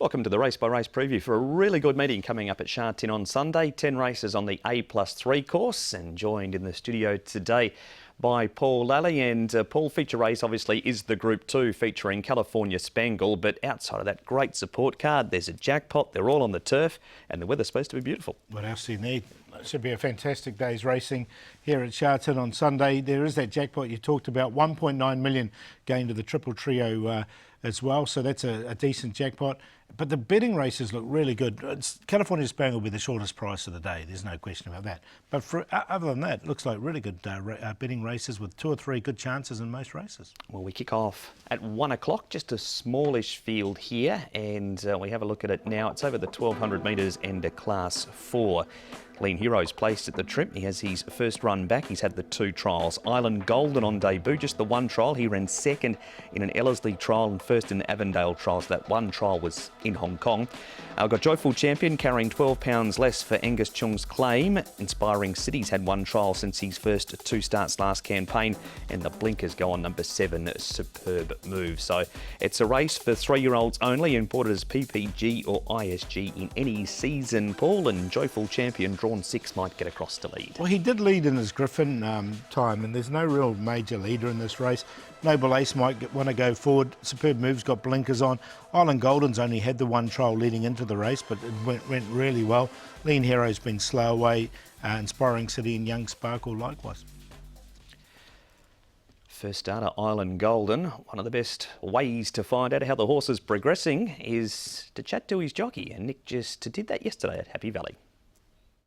Welcome to the Race by Race preview for a really good meeting coming up at Sha Tin on Sunday. 10 races on the A+3 course, and joined in the studio today by Paul Lally. And Paul, feature race obviously is the Group 2 featuring California Spangle, but outside of that great support card, there's a jackpot. They're all on the turf and the weather's supposed to be beautiful. What else do you need? It should be a fantastic day's racing here at Sha Tin on Sunday. There is that jackpot you talked about, 1.9 million going to the Triple Trio as well, so that's a decent jackpot. But the betting races look really good. California Spangle will be the shortest price of the day, there's no question about that. But other than that, it looks like really good betting races with 2 or 3 good chances in most races. Well, we kick off at 1 o'clock, just a smallish field here, and we have a look at it now. It's over the 1200 metres and a Class 4. Lean Hero's placed at the trip. He has his first run back. He's had the 2 trials. Island Golden on debut, just the 1 trial. He ran second in an Ellerslie trial and first in the Avondale trials. That 1 trial was in Hong Kong. I've got Joyful Champion carrying £12 less for Angus Chung's Claim. Inspiring City's had 1 trial since his first 2 starts last campaign. And the blinkers go on number 7, Superb Move. So it's a race for 3-year-olds only, imported as PPG or ISG in any season, Paul, and Joyful Champion drawn 6 might get across to lead. Well, he did lead in his Griffin time, and there's no real major leader in this race. Noble Ace might want to go forward. Superb Move's got blinkers on. Island Golden's only had the 1 trial leading into the race, but it went really well. Lean Hero's been slow away. Inspiring City and Young Sparkle likewise. First starter, Island Golden. One of the best ways to find out how the horse is progressing is to chat to his jockey, and Nick just did that yesterday at Happy Valley.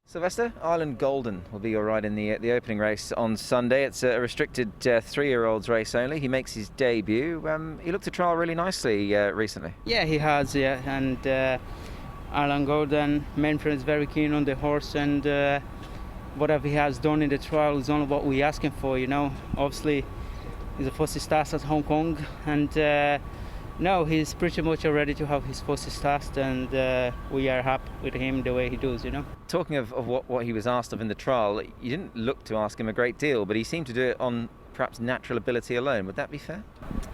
Sylvester, Island Golden will be your ride in the opening race on Sunday. It's a restricted 3-year-olds race only. He makes his debut. He looked to trial really nicely recently. Yeah, he has, yeah. And Island Golden, Manfred is very keen on the horse, and whatever he has done in the trial is only what we're asking for, you know. Obviously, he's a first start at Hong Kong, and no, he's pretty much ready to have his first start, and we are happy with him the way he does, you know. Talking of what he was asked of in the trial, you didn't look to ask him a great deal, but he seemed to do it on perhaps natural ability alone. Would that be fair?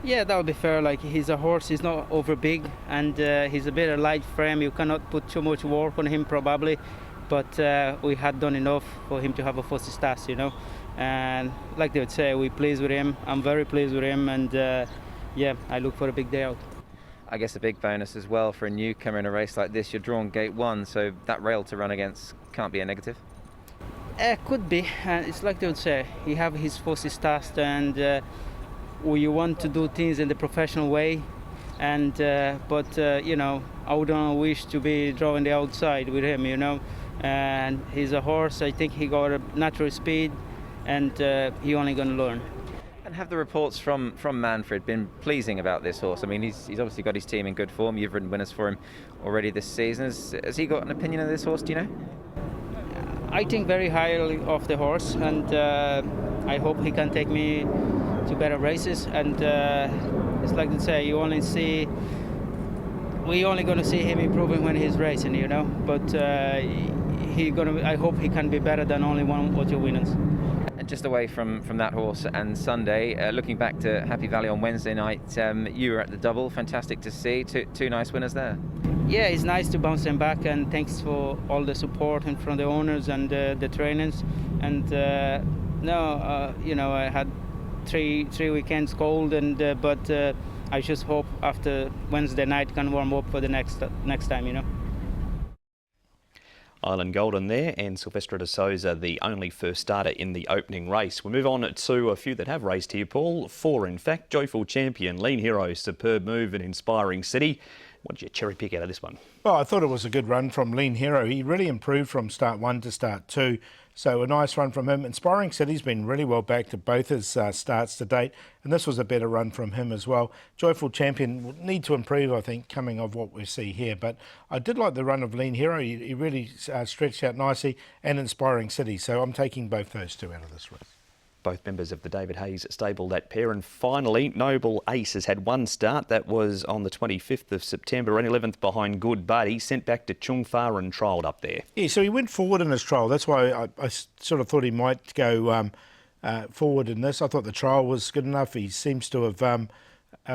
Yeah, that would be fair. Like, he's a horse, he's not over big, and he's a bit of light frame. You cannot put too much work on him probably, but we had done enough for him to have a first start, you know. And like they would say, we're pleased with him. I'm very pleased with him, and yeah, I look for a big day out. I guess a big bonus as well for a newcomer in a race like this. You're drawn gate 1, so that rail to run against can't be a negative. Could be. It's like they would say, he have his first start, and we want to do things in the professional way. And but you know, I wouldn't wish to be drawing the outside with him, you know. And he's a horse. I think he got a natural speed, and he only going to learn. And have the reports from Manfred been pleasing about this horse? I mean, he's obviously got his team in good form. You've ridden winners for him already this season. Has he got an opinion of this horse, do you know? I think very highly of the horse, and I hope he can take me to better races. And it's like they say, we're only going to see him improving when he's racing, you know. But I hope he can be better than only 1 or 2 winners. And just away from that horse and Sunday, looking back to Happy Valley on Wednesday night, you were at the double. Fantastic to see. Two nice winners there. Yeah, it's nice to bounce them back, and thanks for all the support and from the owners and the trainers. And you know, I had three weekends cold, and but I just hope after Wednesday night can warm up for the next time, you know. Island Golden there, and Silvestre de Souza, the only first starter in the opening race. We move on to a few that have raced here, Paul. 4, in fact. Joyful Champion, Lean Hero, Superb Move and Inspiring City. What did you cherry pick out of this one? Well, I thought it was a good run from Lean Hero. He really improved from start 1 to start 2. So a nice run from him. Inspiring City's been really well backed at both his starts to date, and this was a better run from him as well. Joyful Champion will need to improve, I think, coming of what we see here. But I did like the run of Lean Hero. He really stretched out nicely, and Inspiring City. So I'm taking both those 2 out of this race. Both members of the David Hayes stable, that pair. And finally, Noble Ace has had 1 start. That was on the 25th of September, and 11th behind Good Buddy. Sent back to Chung Fa and trialled up there. Yeah, so he went forward in his trial. That's why I sort of thought he might go forward in this. I thought the trial was good enough. He seems to have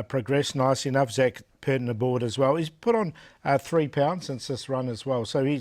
progressed nicely enough. Zach Purton aboard as well. He's put on 3 pounds since this run as well. So he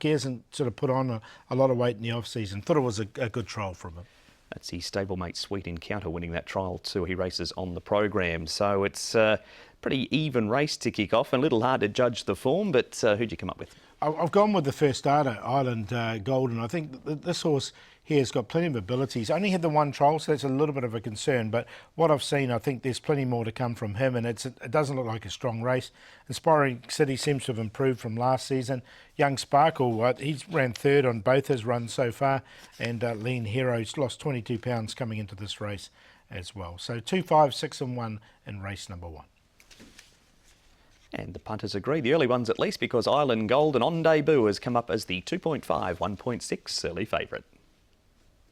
hasn't sort of put on a lot of weight in the off-season. Thought it was a good trial from him. That's his stablemate Sweet Encounter winning that trial too. He races on the program. So it's a pretty even race to kick off and a little hard to judge the form, but who'd you come up with? I've gone with the first starter, Island Golden. I think this horse here has got plenty of abilities. Only had the one trial, so that's a little bit of a concern. But what I've seen, I think there's plenty more to come from him, and it doesn't look like a strong race. Inspiring City seems to have improved from last season. Young Sparkle, he's ran third on both his runs so far, and Lean Hero's lost 22 pounds coming into this race as well. So 2, 5, 6 and 1 in race number 1. And the punters agree, the early ones at least, because Island Golden on debut has come up as the 2.5, 1.6 early favourite.